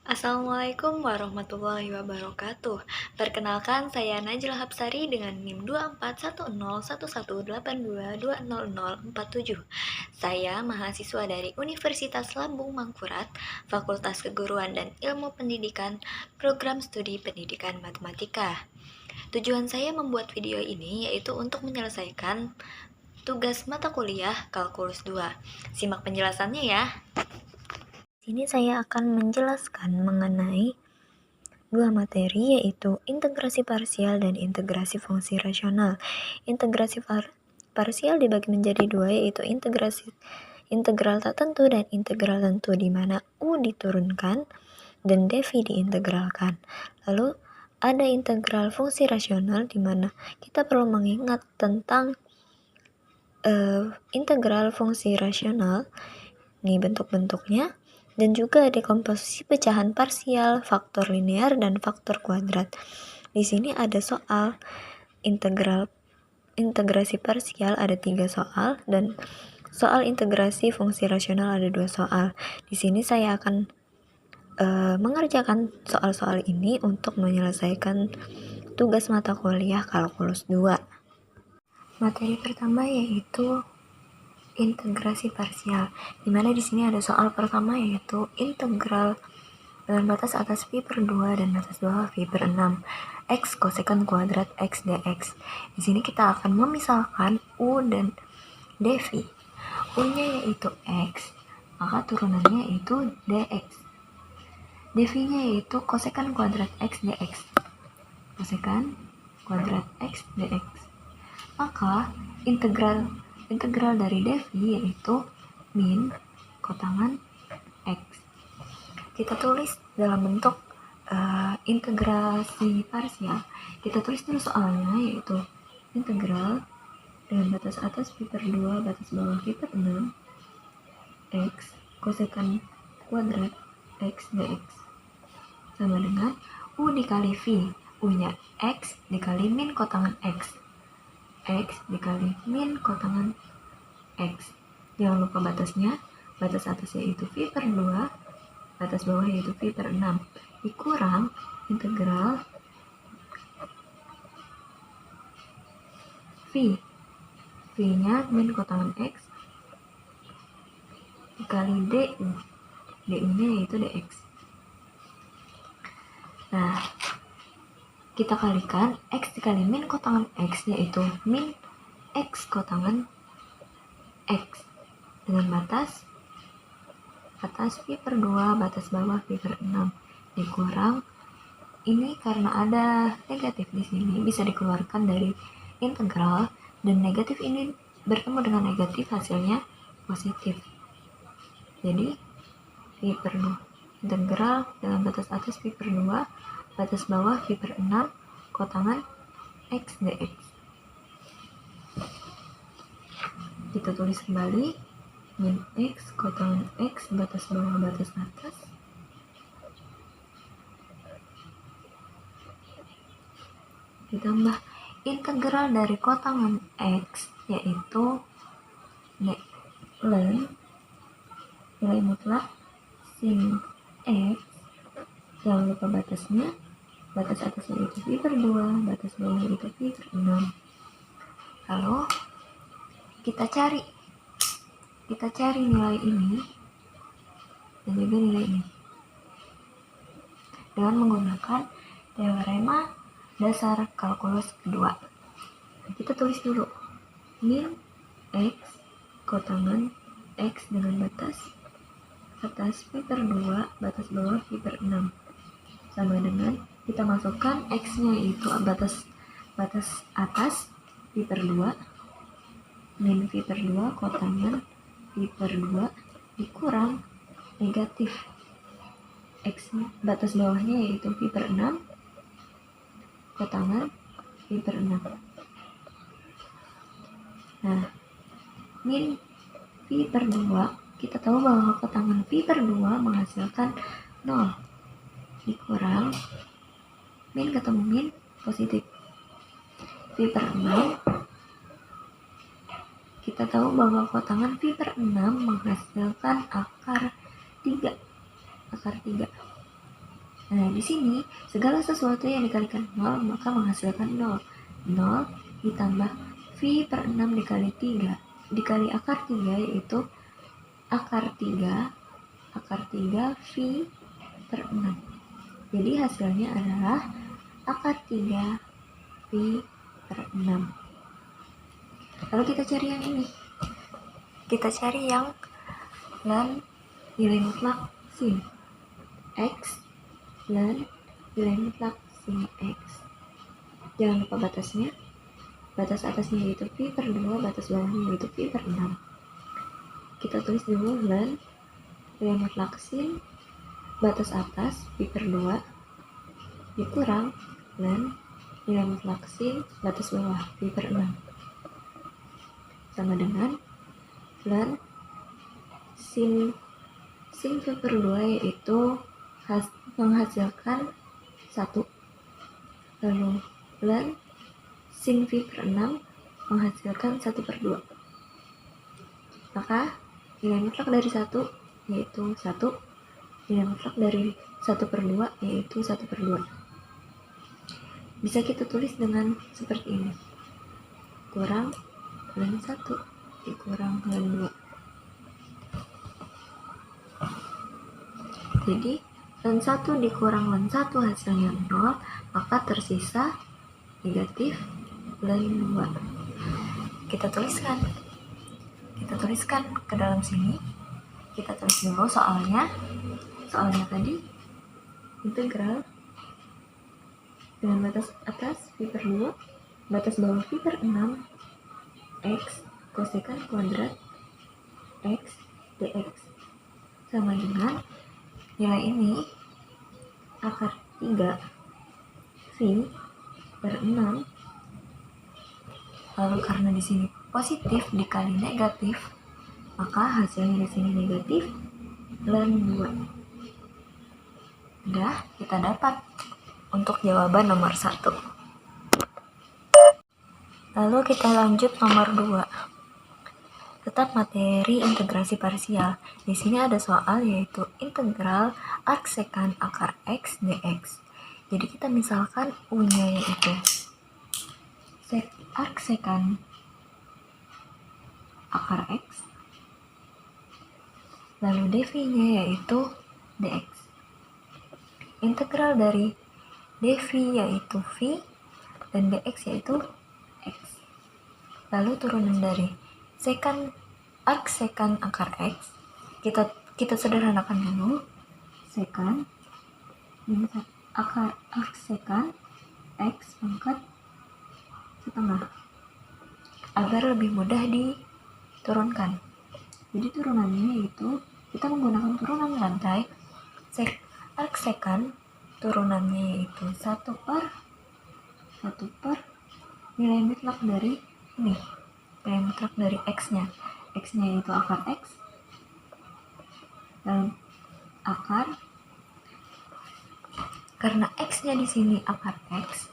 Assalamualaikum warahmatullahi wabarakatuh. Perkenalkan, saya Najla Hapsari dengan NIM 24101182200047. Saya mahasiswa dari Universitas Lambung Mangkurat, Fakultas Keguruan dan Ilmu Pendidikan, Program Studi Pendidikan Matematika. Tujuan saya membuat video ini yaitu untuk menyelesaikan tugas mata kuliah Kalkulus 2. Simak penjelasannya ya. Sini saya akan menjelaskan mengenai dua materi, yaitu integrasi parsial dan integrasi fungsi rasional. Integrasi parsial dibagi menjadi dua, yaitu integral tak tentu dan integral tentu, di mana U diturunkan dan dv diintegralkan. Lalu ada integral fungsi rasional, di mana kita perlu mengingat tentang integral fungsi rasional. Ini bentuk-bentuknya, dan juga dekomposisi pecahan parsial, faktor linear, dan faktor kuadrat. Di sini ada soal integrasi parsial ada 3 soal, dan soal integrasi fungsi rasional ada 2 soal. Di sini saya akan mengerjakan soal-soal ini untuk menyelesaikan tugas mata kuliah Kalkulus 2. Materi pertama yaitu integrasi parsial, dimana di sini ada soal pertama yaitu integral dengan batas atas pi per 2 dan batas bawah pi per 6 x kosekan kuadrat x dx. Di sini kita akan memisahkan u dan dv. U-nya yaitu x, maka turunannya yaitu dx. dv-nya yaitu kosekan kuadrat x dx. Kosekan kuadrat x dx. Maka integral dari dv yaitu min kotangan x. Kita tulis dalam bentuk integrasi parsial. Kita tulis dulu soalnya, yaitu integral dengan batas atas pi per 2, batas bawah pi per 6 x kosekan kuadrat x dx sama dengan u dikali v. U-nya x dikali min kotangan x. X dikali min kotangan x. Jangan lupa batasnya. Batas atas yaitu pi per 2, batas bawah yaitu pi per 6, dikurang integral v. V-nya min kotangan x dikali du. Du-nya yaitu dx. Nah, kita kalikan x dikali min kotangan x yaitu min x kotangan x dengan batas atas pi per 2, batas bawah pi per 6, dikurang ini karena ada negatif di sini bisa dikeluarkan dari integral, dan negatif ini bertemu dengan negatif hasilnya positif. Jadi pi per 2 integral dengan batas atas pi per 2, batas bawah pi per 6 kotangan x dx. Kita tulis kembali min x kotangan x batas bawah batas atas ditambah integral dari kotangan x yaitu ln nilai mutlak sin x. Jangan lupa batasnya. Batas atasnya itu pi per 2, batas bawah itu pi per 6. Lalu kita cari nilai ini dan juga nilai ini dengan menggunakan teorema dasar kalkulus kedua. Kita tulis dulu min x kotangan x dengan batas atas pi per 2, batas bawah pi per 6 sama dengan kita masukkan x-nya itu batas atas pi per 2 min pi per 2 kotangan pi per 2 dikurang negatif x batas bawahnya yaitu pi per 6 kotangan pi per 6. Nah, min pi per 2, kita tahu bahwa kotangan pi per 2 menghasilkan 0, dikurang min ketemu min positif pi per 6. Kita tahu bahwa kotangan pi per 6 menghasilkan akar 3. Nah, di sini segala sesuatu yang dikalikan 0 maka menghasilkan 0. 0 ditambah V per 6 dikali 3 dikali akar 3 yaitu akar 3 V per 6. Jadi hasilnya adalah akar 3 V per 6. Lalu kita cari yang ini. Kita cari yang ln nilai mutlak sin X ln nilai mutlak sin X. Jangan lupa batasnya. Batas atasnya yaitu V per 2, batas bawahnya yaitu V per 6. Kita tulis dulu ln nilai mutlak sin batas atas V per 2 dikurang ln nilai mutlak sin batas bawah V per 6 sama dengan ln sin V per 2 yaitu menghasilkan 1, lalu ln sin V per 6 menghasilkan 1 per 2. Maka nilai mutlak dari 1 yaitu 1, nilai mutlak dari 1 per 2 yaitu 1 per 2. Bisa kita tulis dengan seperti ini. Kurang ln 1 dikurang ln 2. Jadi ln 1 dikurang ln 1 hasilnya 0, maka tersisa negatif ln 2. Kita tuliskan ke dalam sini. Kita tulis dulu soalnya tadi integral dengan batas atas V per 2, batas bawah V per 6, X kosekan kuadrat X dx sama dengan nilai ini akar 3 V per 6. Lalu karena di sini positif dikali negatif, maka hasilnya di sini negatif ln 2. Udah, kita dapat untuk jawaban nomor 1. Lalu kita lanjut nomor 2. Tetap materi integrasi parsial. Di sini ada soal yaitu integral arcsekant akar X dx. Jadi kita misalkan U-nya yaitu arcsekant akar X, lalu dv-nya yaitu dx. Integral dari dv yaitu v dan dx yaitu x. Lalu turunan dari arcsekant akar X, kita sederhanakan dulu. Sekant minus akar arcsekant X pangkat setengah agar lebih mudah diturunkan. Jadi turunannya yaitu kita menggunakan turunan rantai. Arcsekant turunannya yaitu 1 per nilai mutlak dari ini, nilai mutlak dari X-nya yaitu akar X dan akar, karena X-nya di sini akar X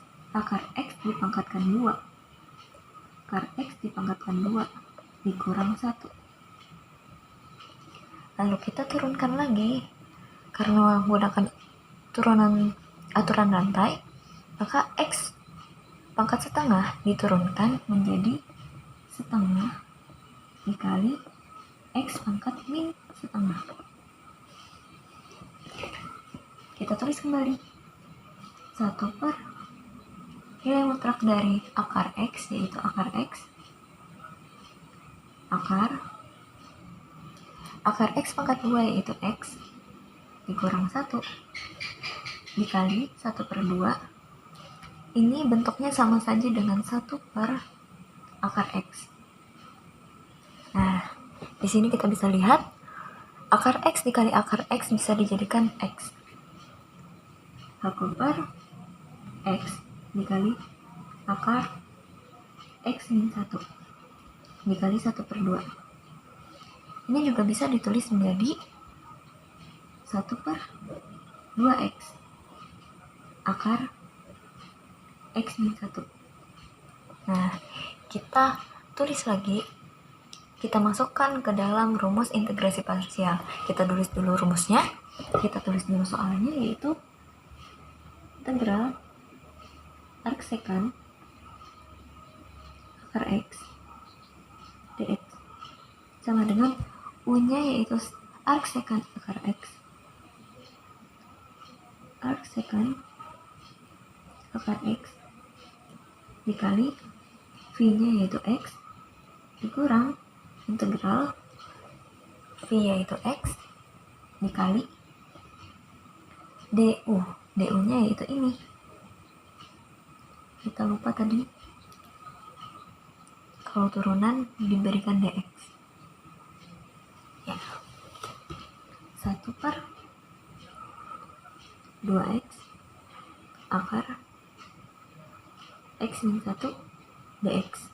dipangkatkan 2, akar X dipangkatkan 2 dikurang 1. Lalu kita turunkan lagi, karena menggunakan aturan rantai, maka X pangkat setengah diturunkan menjadi setengah dikali X pangkat min setengah. Kita tulis kembali 1 per nilai mutlak dari akar X yaitu akar X, akar X pangkat 2 yaitu X dikurang 1 dikali 1 per 2. Ini bentuknya sama saja dengan 1 per akar X. Nah, di sini kita bisa lihat akar X dikali akar X bisa dijadikan X. 1 per X dikali akar X min 1 dikali 1 per 2. Ini juga bisa ditulis menjadi 1 per 2X akar X min 1. Nah, kita tulis lagi, kita masukkan ke dalam rumus integrasi parsial. Kita tulis dulu rumusnya, kita tulis dulu soalnya yaitu integral arc secant akar X dx sama dengan U-nya yaitu arc secant akar X arc secant akar X dikali V-nya yaitu X dikurang integral V yaitu X dikali DU nya yaitu ini, kita lupa tadi kalau turunan diberikan dx ya, 1/2x akar x min 1 dx.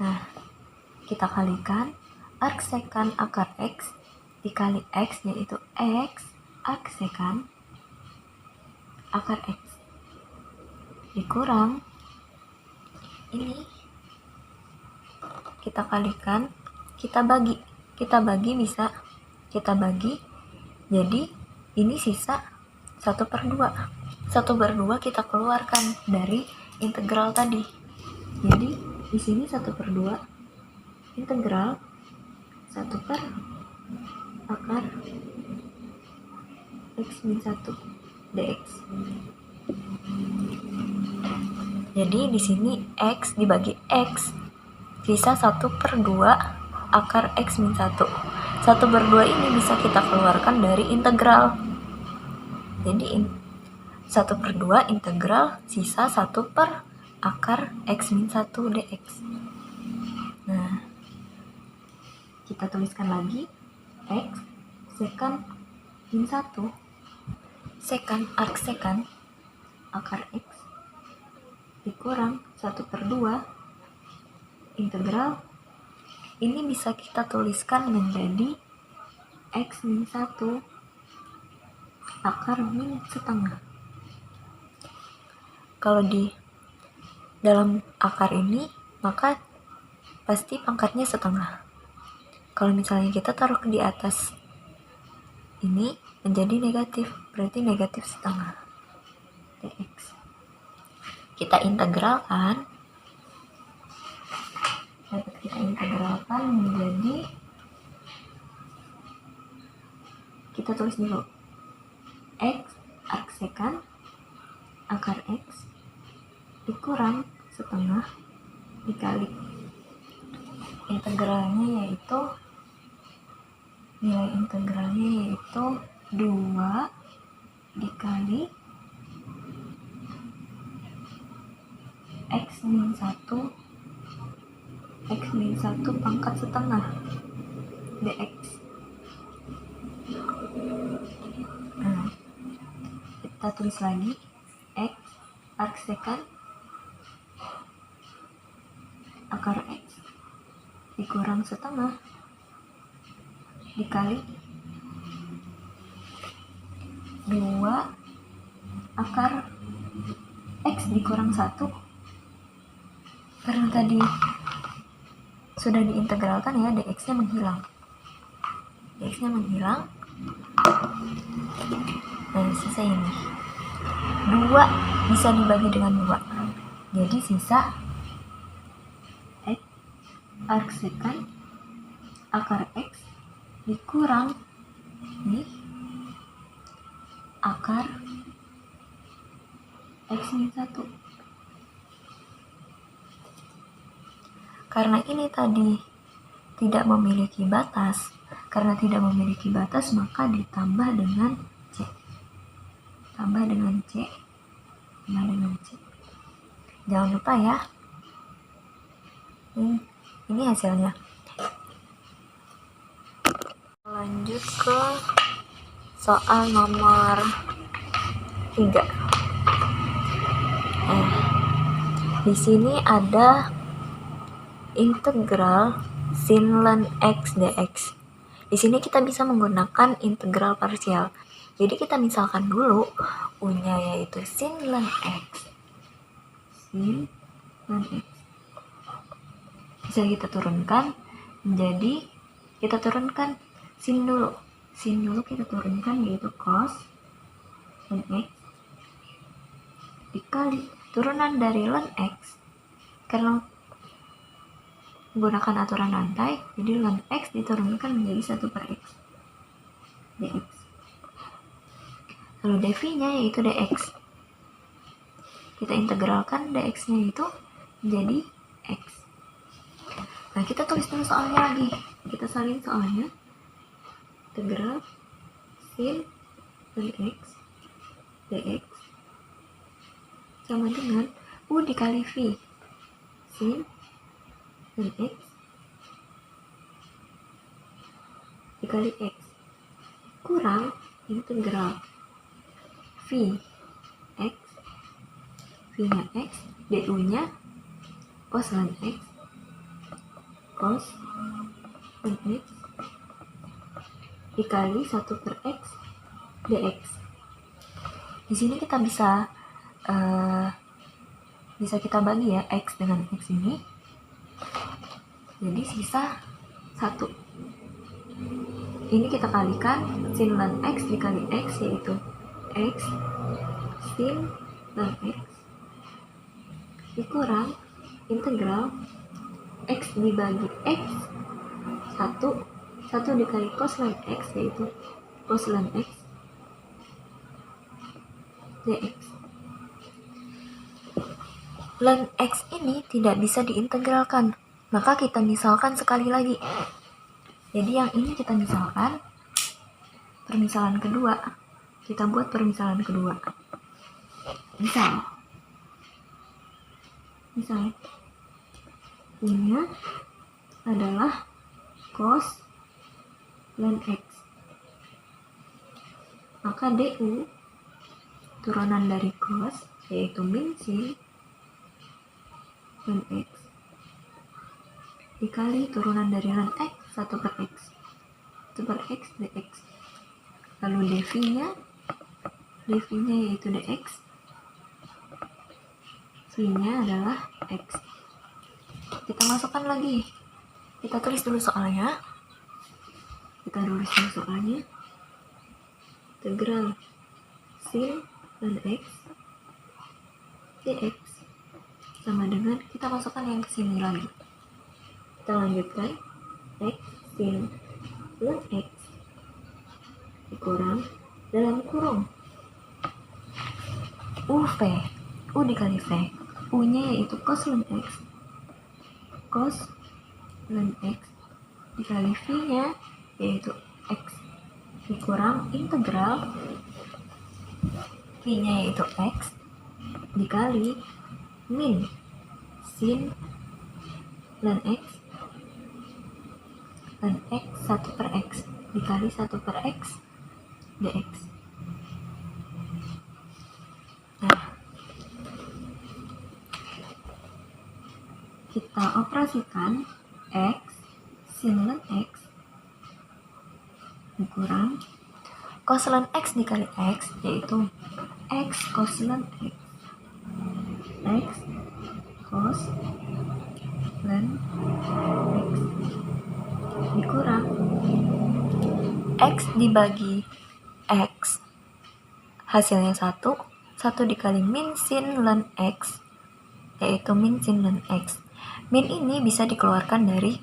Nah, kita kalikan arc secant akar x dikali x yaitu x arc secant akar x dikurang ini, kita kalikan, kita bagi bisa kita bagi, jadi ini sisa 1/2 kita keluarkan dari integral tadi, jadi di sini 1/2 integral 1 per akar x min 1 dx. Jadi di sini x dibagi x sisa 1/2 akar x min 1. 1/2 ini bisa kita keluarkan dari integral. Jadi 1/2 integral sisa 1 per akar x min 1 dx. Nah, kita tuliskan lagi x secant min 1 secant arc secant akar x dikurang 1/2 integral ini bisa kita tuliskan menjadi x min 1 akar min setengah. Kalau di dalam akar ini maka pasti pangkatnya setengah. Kalau misalnya kita taruh di atas ini menjadi negatif, berarti negatif setengah dx. Kita integralkan, dapat kita integralkan menjadi, kita tulis dulu x arc secant akar x dikurang setengah dikali integralnya yaitu nilai integralnya yaitu 2 dikali x min 1 pangkat setengah dx. Nah, kita tulis lagi x arc secant akar x dikurang setengah dikali 2 akar x dikurang 1, karena tadi sudah diintegralkan ya, dx-nya menghilang. Nah, sisa ini 2 bisa dibagi dengan 2, jadi sisa x arc secant akar x dikurang nih akar x min 1. Karena ini tadi tidak memiliki batas, maka ditambah dengan C. Jangan lupa ya. Ini hasilnya. Lanjut ke soal nomor 3. Di sini ada integral sin ln x dx. Di sini kita bisa menggunakan integral parsial. Jadi kita misalkan dulu U-nya yaitu sin ln x. Bisa kita turunkan menjadi, kita turunkan sin dulu kita turunkan yaitu cos ln x dikali turunan dari ln x, karena menggunakan aturan rantai, jadi ln x diturunkan menjadi 1 per x dx. Lalu dv-nya yaitu dx. Kita integralkan dx-nya itu menjadi x. Nah, kita tulis dulu soalnya lagi. Kita salin soalnya. Integral sin ln x dx sama dengan u dikali v sin ln x dikali x kurang integral v x, v-nya x, du-nya cos ln x dikali 1 per x dx. Di sini kita bisa kita bagi ya x dengan x ini, jadi sisa 1. Ini kita kalikan sin ln x dikali x, yaitu x sin ln x dikurang integral x dibagi x 1 dikali cos ln x, yaitu cos ln x dx. Ln x ini tidak bisa diintegralkan, maka kita misalkan sekali lagi. Jadi yang ini kita misalkan, permisalan kedua, kita buat permisalan kedua. Misal ini adalah cos ln x, maka du turunan dari cos yaitu min sin ln x dikali turunan dari ln x 1 per x dx. Lalu dv-nya yaitu dx, v-nya adalah x. Kita masukkan lagi, kita tulis dulu soalnya. Integral sin ln x dx sama dengan, kita masukkan yang kesini lagi, kita lanjutkan x sin ln x dikurang dalam kurung u dikali v, u-nya yaitu cos ln x dikali v-nya yaitu x dikurang integral v-nya yaitu x dikali min sin ln x 1 per x dikali 1 per x dx. Nah, kita operasikan x sin ln x dikurang cos ln x dikali x, yaitu x cos ln x cos ln x dikurang x dibagi x, hasilnya 1 dikali min sin ln x, yaitu min sin ln x. Min ini bisa dikeluarkan dari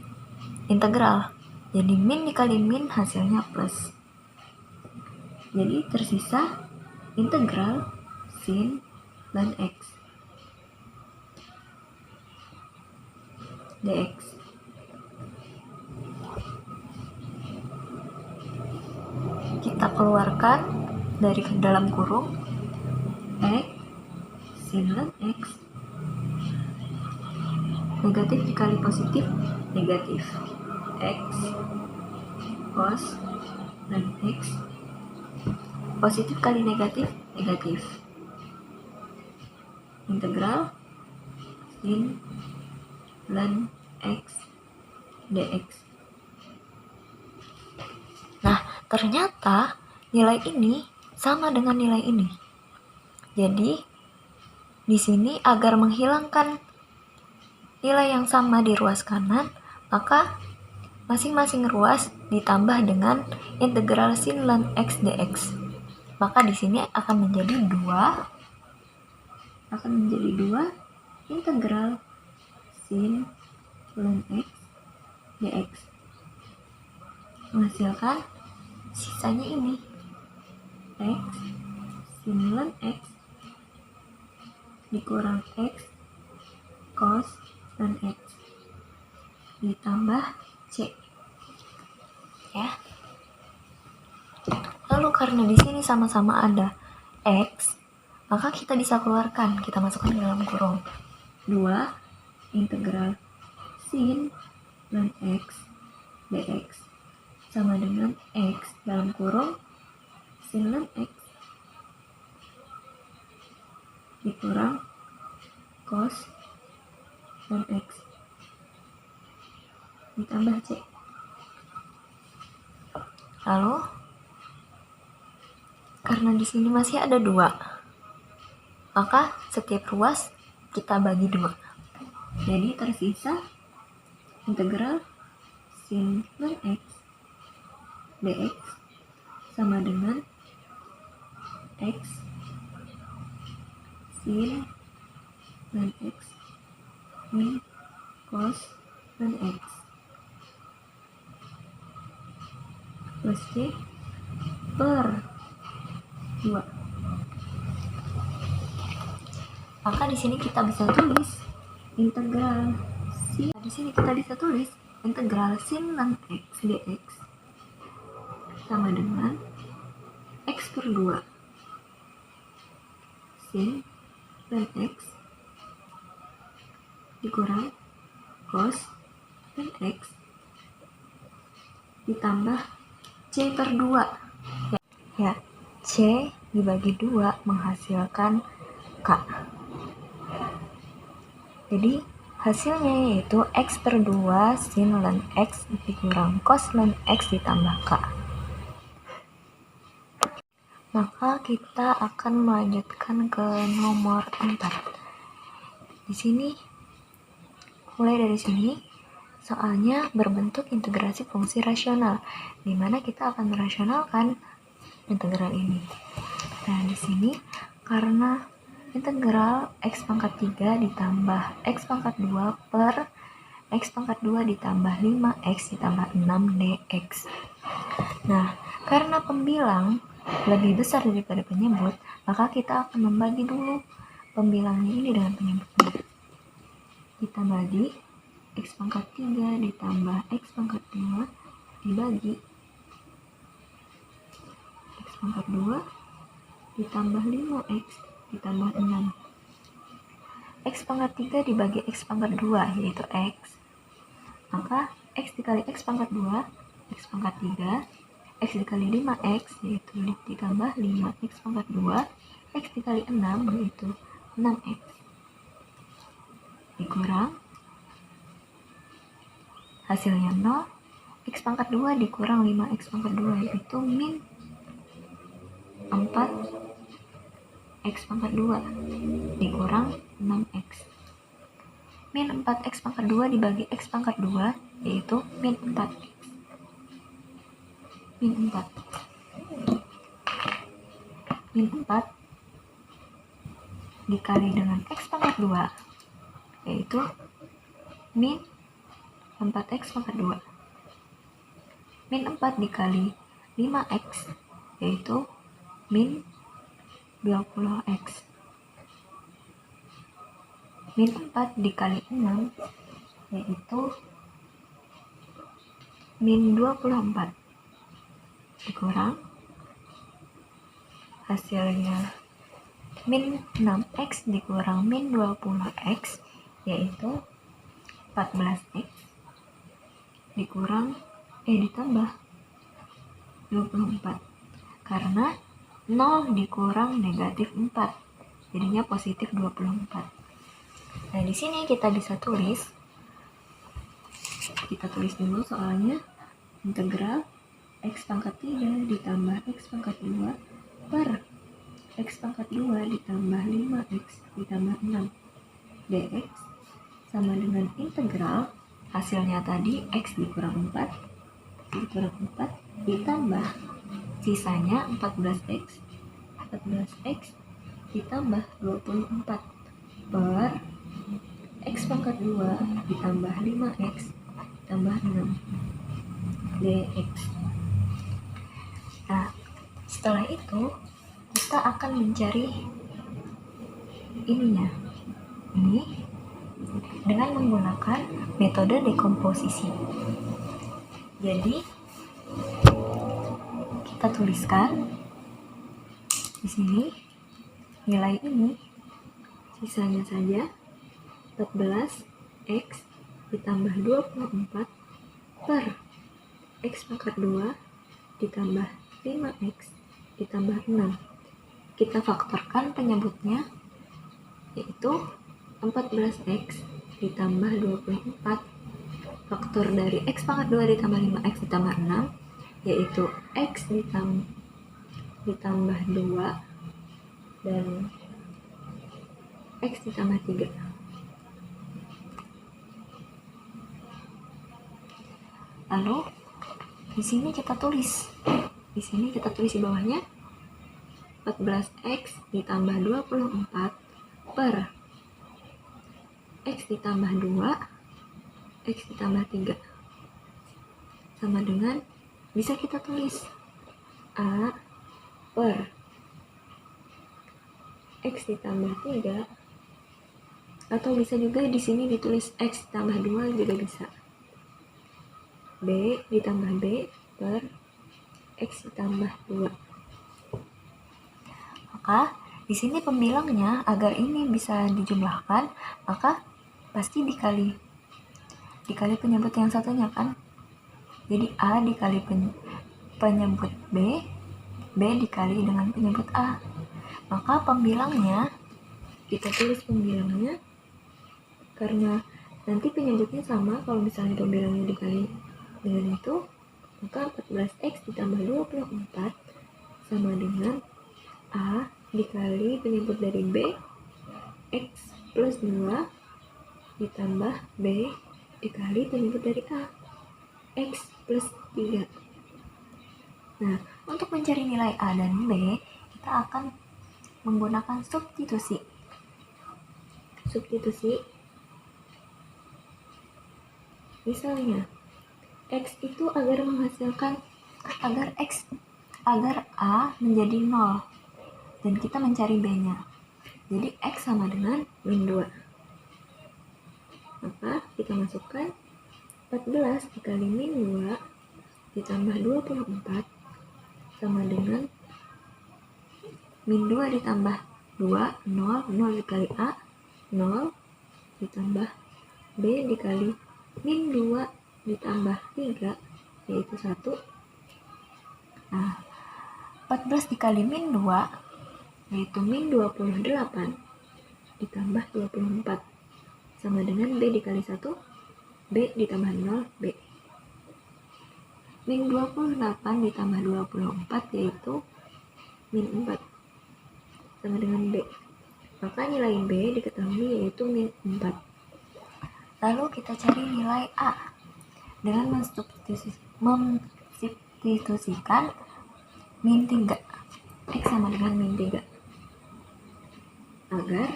integral, jadi min dikali min hasilnya plus, jadi tersisa integral sin ln x dx. Kita keluarkan dari dalam kurung x sin ln x, negatif dikali positif negatif, x cos ln x, positif kali negatif negatif, integral sin ln x dx. Nah, ternyata nilai ini sama dengan nilai ini. Jadi di sini agar menghilangkan nilai yang sama di ruas kanan, maka masing-masing ruas ditambah dengan integral sin ln x dx. Maka di sini akan menjadi 2 akan menjadi 2 integral sin ln x dx, menghasilkan sisanya ini x sin ln x dikurang x cos ln x ditambah c ya. Lalu karena di sini sama-sama ada x, maka kita bisa keluarkan, kita masukkan ke dalam kurung 2 integral sin ln x dx sama dengan x dalam kurung sin ln x dikurang cos ln x ditambah c. Lalu karena di sini masih ada 2, maka setiap ruas kita bagi 2. Jadi tersisa integral sin ln x dx sama dengan x sin ln x min cos ln x plus c per 2. Maka di sini kita bisa tulis integral sin ln x dx sama dengan x per 2 sin ln x dikurang cos ln x ditambah c per 2 ya, c dibagi 2 menghasilkan k. Jadi hasilnya yaitu x per 2 sin ln x dikurang cos ln x ditambah k. Maka kita akan melanjutkan ke nomor 4. Di sini, mulai dari sini, soalnya berbentuk integrasi fungsi rasional, di mana kita akan merasionalkan integral ini. Nah, di sini karena integral x pangkat 3 ditambah x pangkat 2 per x pangkat 2 ditambah 5x ditambah 6 dx. Nah, karena pembilang lebih besar daripada penyebut, maka kita akan membagi dulu pembilangnya ini dengan penyebutnya. Kita bagi x pangkat 3 ditambah x pangkat 2 dibagi x pangkat 2 ditambah 5x ditambah 6. X pangkat 3 dibagi x pangkat 2 yaitu x. Maka x dikali x pangkat 2, x pangkat 3, x dikali 5x yaitu ditambah 5x pangkat 2, x dikali 6 yaitu 6x dikurang hasilnya 0, x pangkat 2 dikurang 5x pangkat 2 yaitu min 4 x pangkat 2 dikurang 6x. Min 4x pangkat 2 dibagi x pangkat 2 yaitu min 4x. Min 4 dikali dengan x pangkat 2 yaitu min 4x pangkat 2. Min 4 dikali 5x yaitu min 20x. Min 4 dikali 6 yaitu min 24 dikurang hasilnya min 6x dikurang min 20x yaitu 14x dikurang ditambah 24 karena 0 dikurang negatif 4 jadinya positif 24. Nah, di sini kita bisa tulis dulu soalnya integral x pangkat 3 ditambah x pangkat 2 per x pangkat 2 ditambah 5x ditambah 6 dx sama dengan integral hasilnya tadi x dikurang 4 ditambah sisanya 14x ditambah 24 per X pangkat 2 ditambah 5X tambah 6 dx. Nah, setelah itu kita akan mencari ini dengan menggunakan metode dekomposisi. Jadi kita tuliskan di sini nilai ini, sisanya saja 14x ditambah 24 per x pangkat 2 ditambah 5x ditambah 6. Kita faktorkan penyebutnya, yaitu 14x ditambah 24. Faktor dari x pangkat 2 ditambah 5x ditambah 6, yaitu x ditambah 2 dan x ditambah 3. Lalu di sini kita tulis di bawahnya 14x ditambah 24 per x ditambah 2 x ditambah 3 sama dengan, bisa kita tulis A per x ditambah 3, atau bisa juga di sini ditulis x ditambah 2 juga bisa. B ditambah B per x ditambah 2. Maka di sini pembilangnya, agar ini bisa dijumlahkan, maka pasti dikali penyebut yang satunya kan. Jadi A dikali penyebut B, B dikali dengan penyebut A. Maka pembilangnya, kita tulis pembilangnya, karena nanti penyebutnya sama. Kalau misalnya pembilangnya dikali dengan itu, maka 14x ditambah 24 sama dengan A dikali penyebut dari B, x plus 2 ditambah B dikali penyebut dari A, x plus 3. Nah, untuk mencari nilai A dan B, kita akan menggunakan substitusi. Misalnya x itu agar A menjadi 0 dan kita mencari B-nya. Jadi x sama dengan min 2. Maka kita masukkan 14 dikali min 2 ditambah 24 sama dengan min 2 ditambah 2, 0, 0 dikali A, 0 ditambah B dikali min 2 ditambah 3, yaitu 1. Nah, 14 dikali min 2, yaitu min 28 ditambah 24, sama dengan B dikali 1, B ditambah 0, B. Min 28 ditambah 24, yaitu min 4, sama dengan B. Maka nilai B diketahui yaitu min 4. Lalu kita cari nilai A dengan mensubstitusikan min 3. X sama dengan min 3. Agar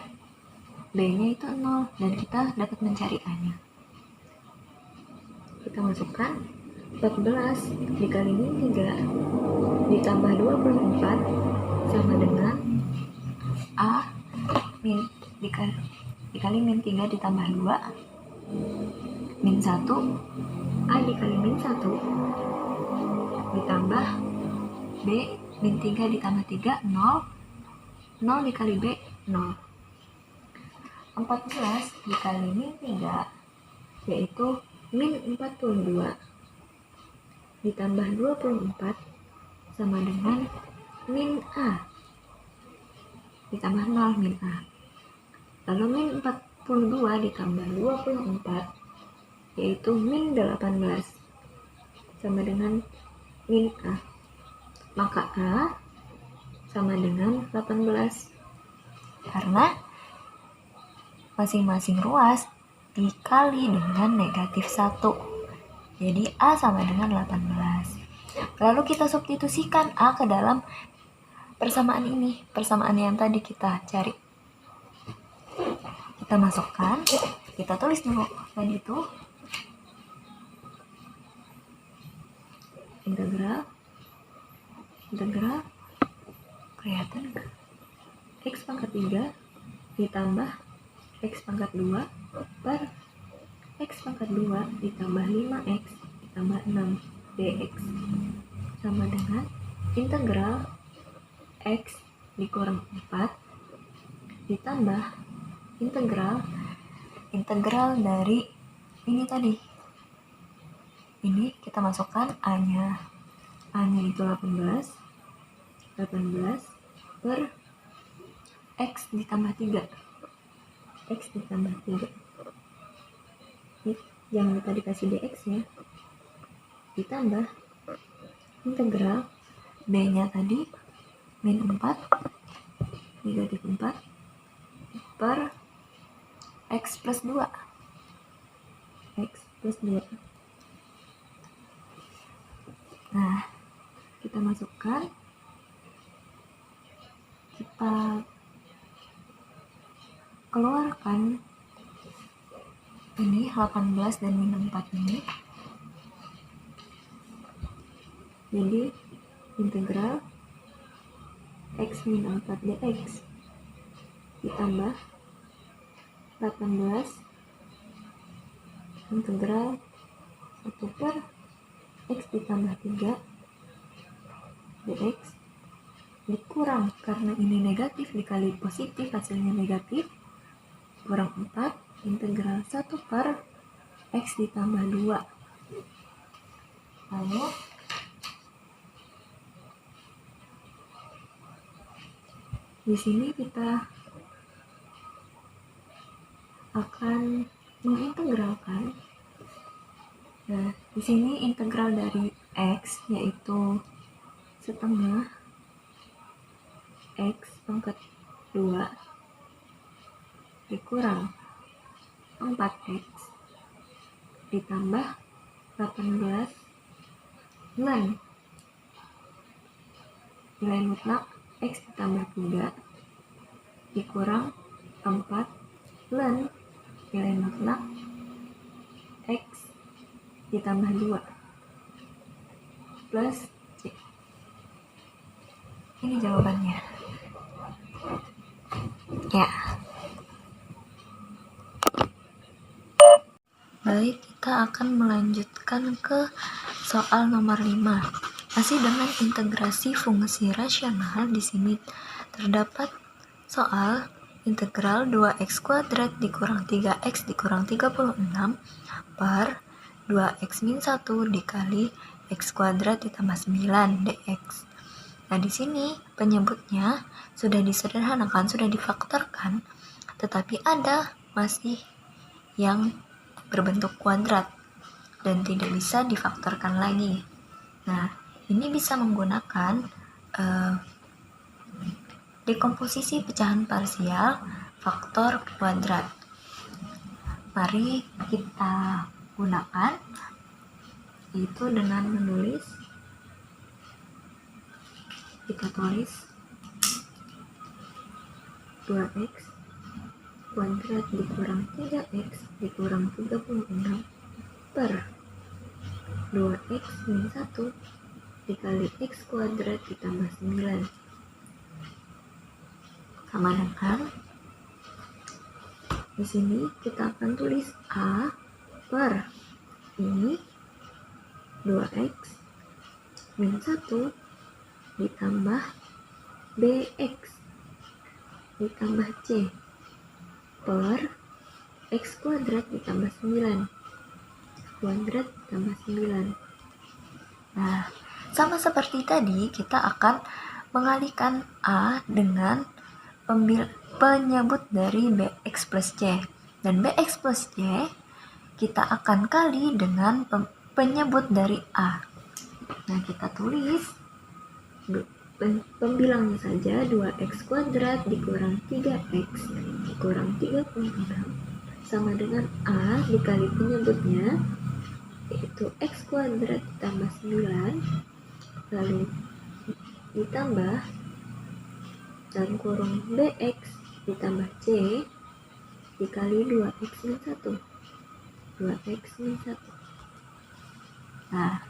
B-nya itu 0 dan kita dapat mencari A-nya. Kita masukkan 14 dikali min 3 ditambah 24 sama dengan A dikali min 3 ditambah 2 min 1, A dikali min 1 ditambah B min 3 ditambah 3, 0, 0 dikali B, 0. 14 dikali min 3, yaitu min 42 ditambah 24 sama dengan min A ditambah 0, min A. Lalu min 42 ditambah 24, yaitu min 18 sama dengan min A. Maka A sama dengan 18 karena masing-masing ruas dikali dengan negatif 1. Jadi A sama dengan 18. Lalu kita substitusikan A ke dalam persamaan ini, persamaan yang tadi kita cari. kita masukkan, kita tulis dulu tadi itu integral kelihatan nggak? X pangkat 3 ditambah X pangkat 2 per X pangkat 2 ditambah 5X ditambah 6 dx sama dengan integral X dikurang 4 ditambah integral dari ini tadi. Ini kita masukkan A-nya itu 18 per X ditambah 3. Jangan lupa dikasih dx ya. Ditambah integral B-nya tadi min 4 negatif 4 per X plus 2. Nah, kita masukkan, kita keluarkan ini 18 dan min 4 ini. Jadi integral X min 4 dx ditambah 18 integral 1 per X ditambah 3 dx dikurang, karena ini negatif dikali positif hasilnya negatif, kurang 4 integral 1 per X ditambah 2. Lalu di sini kita akan mengintegralkan. Nah, di sini integral dari X yaitu setengah X pangkat 2 dikurang 4X ditambah 18 ln nilai mutlak X ditambah 3 dikurang 4 ln nilai mutlak X ditambah 2 plus C. Ini jawabannya. Ya. Baik, kita akan melanjutkan ke soal nomor 5. Masih dengan integrasi fungsi rasional, di sini terdapat soal integral 2x kuadrat dikurang 3x dikurang 36 per 2x min 1 dikali x kuadrat ditambah 9 dx. Nah, di sini penyebutnya sudah disederhanakan, sudah difaktorkan, tetapi ada masih yang berbentuk kuadrat dan tidak bisa difaktorkan lagi. Nah, ini bisa menggunakan dekomposisi pecahan parsial faktor kuadrat. Mari kita gunakan, yaitu dengan menulis, kita tulis 2x kuadrat dikurang 3x dikurang 36 per 2x min 1 dikali x kuadrat ditambah 9 sama dengan, di sini kita akan tulis A per ini 2x min 1 ditambah bx ditambah c per x kuadrat ditambah 9 kuadrat ditambah 9. Nah, sama seperti tadi, kita akan mengalihkan A dengan penyebut dari bx plus c, dan bx plus c kita akan kali dengan penyebut dari A. Nah, kita tulis pembilangnya saja, 2x kuadrat dikurang 3x dikurang 36 sama dengan A dikali penyebutnya, yaitu x kuadrat ditambah 9 lalu ditambah dalam kurung bx ditambah c dikali 2x min 1. 2x min 1. Nah,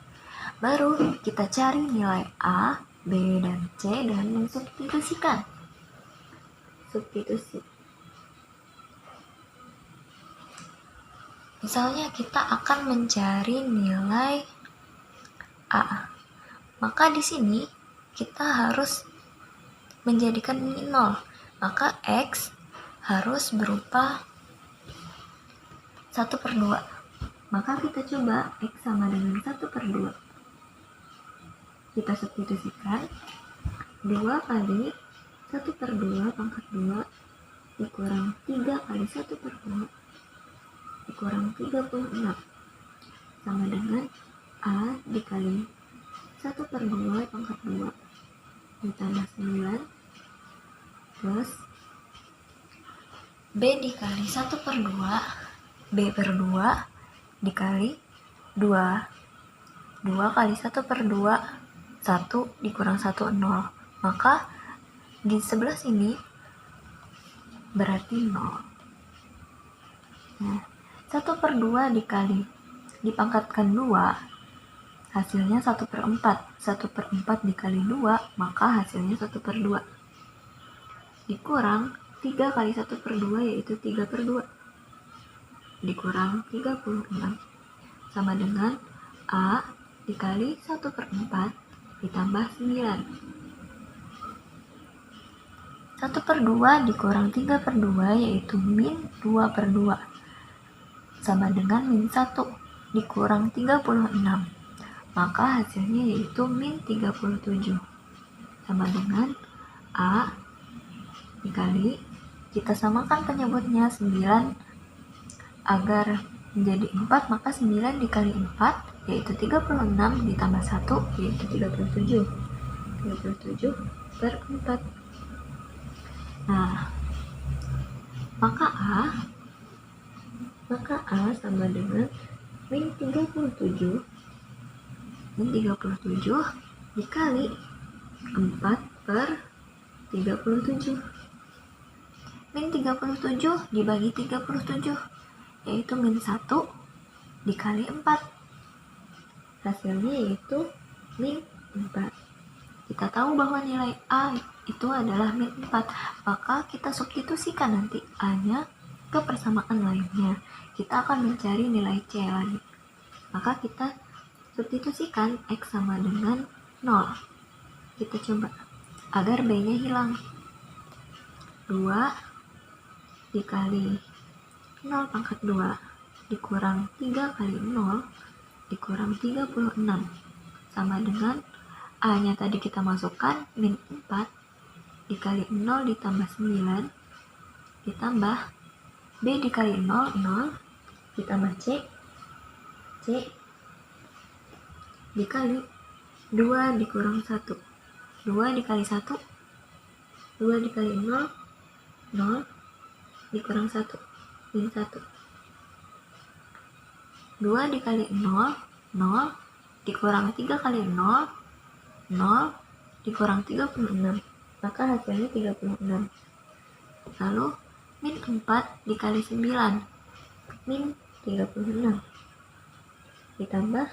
baru kita cari nilai A, B, dan C dan mensubstitusikan. Substitusi. Misalnya kita akan mencari nilai A. Maka di sini kita harus menjadikan min 0. Maka X harus berupa 1/2. Maka kita coba X sama dengan 1/2. Kita substitusikan 2 kali 1/2 pangkat 2 dikurang 3 kali 1/2 dikurang 36 sama dengan A dikali 1/2 pangkat 2 ditambah 9 plus B dikali 1/2 B/2 dikali 2 kali 1/2 1 dikurang 1 0. Maka di sebelah sini berarti 0. Nah, 1/2 dipangkatkan 2 hasilnya 1/4. 1/4 dikali 2 maka hasilnya 1/2 dikurang 3 kali 1/2 yaitu 3/2 dikurang 36 sama dengan A dikali 1/4 ditambah 9. 1/2 dikurang 3/2 yaitu min 2/2 sama dengan min 1 dikurang 36. Maka hasilnya yaitu min 37 sama dengan A dikali, kita samakan penyebutnya 9 agar menjadi 4, maka 9 dikali 4 yaitu 36 ditambah 1 yaitu 37. 37/4. Nah, maka A sama dengan min 37 dikali 4/37. Min 37 dibagi 37 yaitu min 1 dikali 4. Hasilnya yaitu min 4. Kita tahu bahwa nilai A itu adalah min 4. Maka kita substitusikan nanti A-nya ke persamaan lainnya. Kita akan mencari nilai C lagi. Maka kita substitusikan X sama dengan 0. Kita coba agar B-nya hilang. 2 dikali 0 pangkat 2 dikurang 3 kali 0 dikurang 36 sama dengan A-nya tadi kita masukkan min 4 dikali 0 ditambah 9 ditambah B dikali 0 ditambah C dikali 2 dikurang 1. 2 dikali 1 2 dikali 0 dikurang 1 min 1. 2 dikali 0 dikurang 3 kali 0 dikurang 36. Maka hasilnya 36. Lalu min 4 dikali 9 min 36 ditambah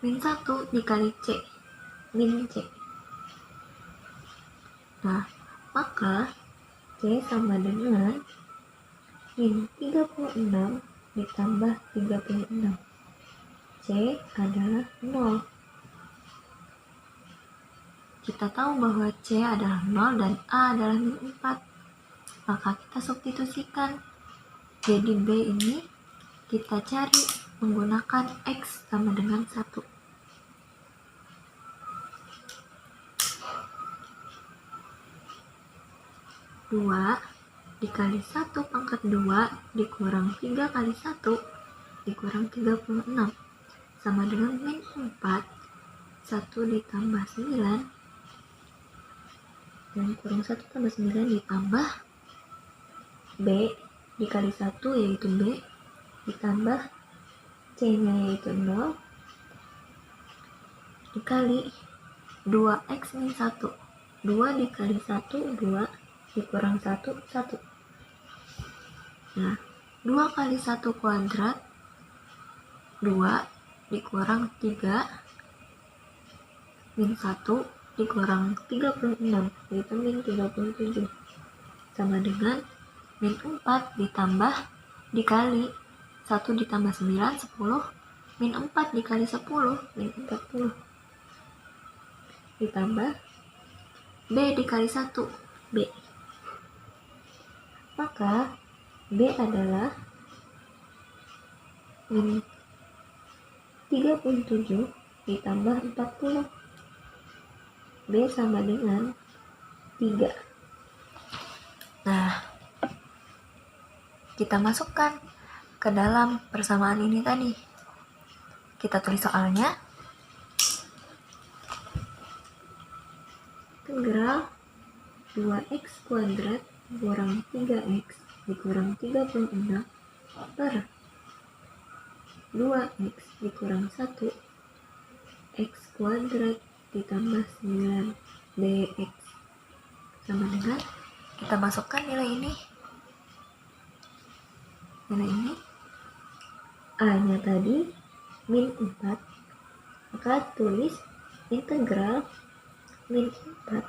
min 1 dikali C min C. Nah, maka C sama dengan min 36 ditambah 36. C adalah 0. Kita tahu bahwa C adalah 0 dan A adalah min 4. Maka kita substitusikan. Jadi B ini kita cari menggunakan X sama dengan 1. 2 dikali 1 pangkat 2 dikurang 3 kali 1 dikurang 36 sama dengan min 4. 1 ditambah 9 dan kurang 1 tambah 9 ditambah B dikali 1 yaitu B ditambah C nya yaitu 0 dikali 2x min 1. 2 dikali 1 2 dikurang 1 1 Nah, 2 kali 1 kuadrat 2 dikurang 3 min 1 dikurang 36 yaitu min 37 sama dengan min 4 ditambah dikali 1 ditambah 9 10 min 4 dikali 10 min 40 ditambah B dikali 1 B, maka B adalah min 37 ditambah 40. B sama dengan 3. Nah, kita masukkan ke dalam persamaan ini tadi. Kita tulis soalnya. Integral 2x kuadrat kurang 3x dikurang 36 per 2x dikurang 1 x kuadrat ditambah 9 dx sama dengan, kita masukkan nilai ini a nya tadi min 4, maka tulis integral min 4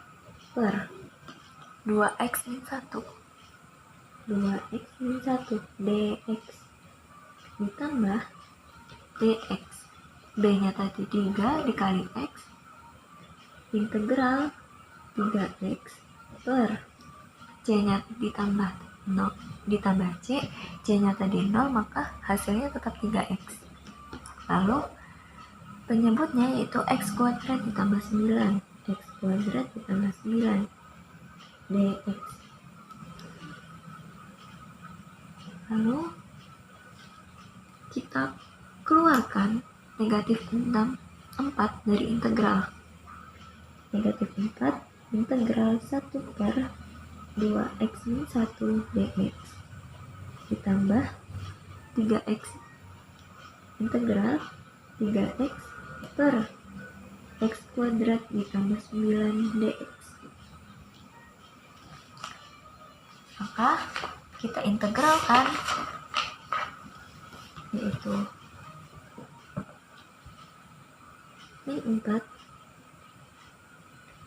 per 2x min 1 2x min 1 dx ditambah dx, b nya tadi 3 dikali x integral 3x per c nya ditambah 0 ditambah c nya tadi 0, maka hasilnya tetap 3x. Lalu penyebutnya yaitu x kuadrat ditambah 9 x kuadrat ditambah 9 dx. Lalu kita keluarkan negatif 4 dari integral. Negatif 4 integral 1 per 2x min 1 dx ditambah 3x integral 3x per x kuadrat ditambah 9 dx. Maka kita integralkan, yaitu min 4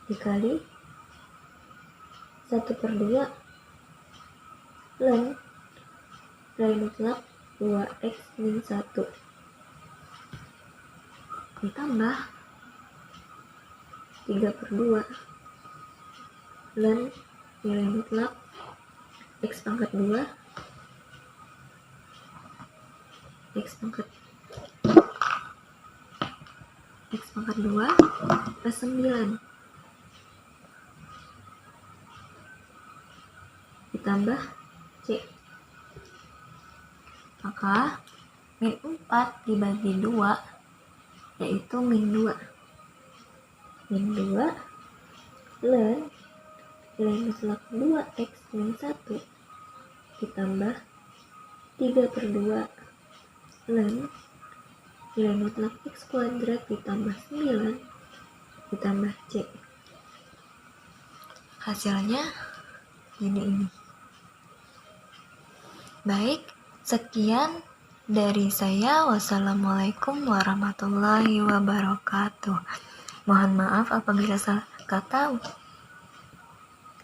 dikali 1 per 2 ln nilai mutlak 2x min 1 ditambah 3 per 2 ln nilai mutlak x pangkat 2 plus 9 ditambah c, maka min 4 dibagi 2 yaitu min 2 ln nilai mutlak 2x min 1 ditambah 3 per 2 ln nilai mutlak x kuadrat ditambah 9 ditambah c. Hasilnya ini. Baik, sekian dari saya. Wassalamualaikum warahmatullahi wabarakatuh. Mohon maaf apabila salah kata.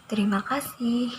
Terima kasih.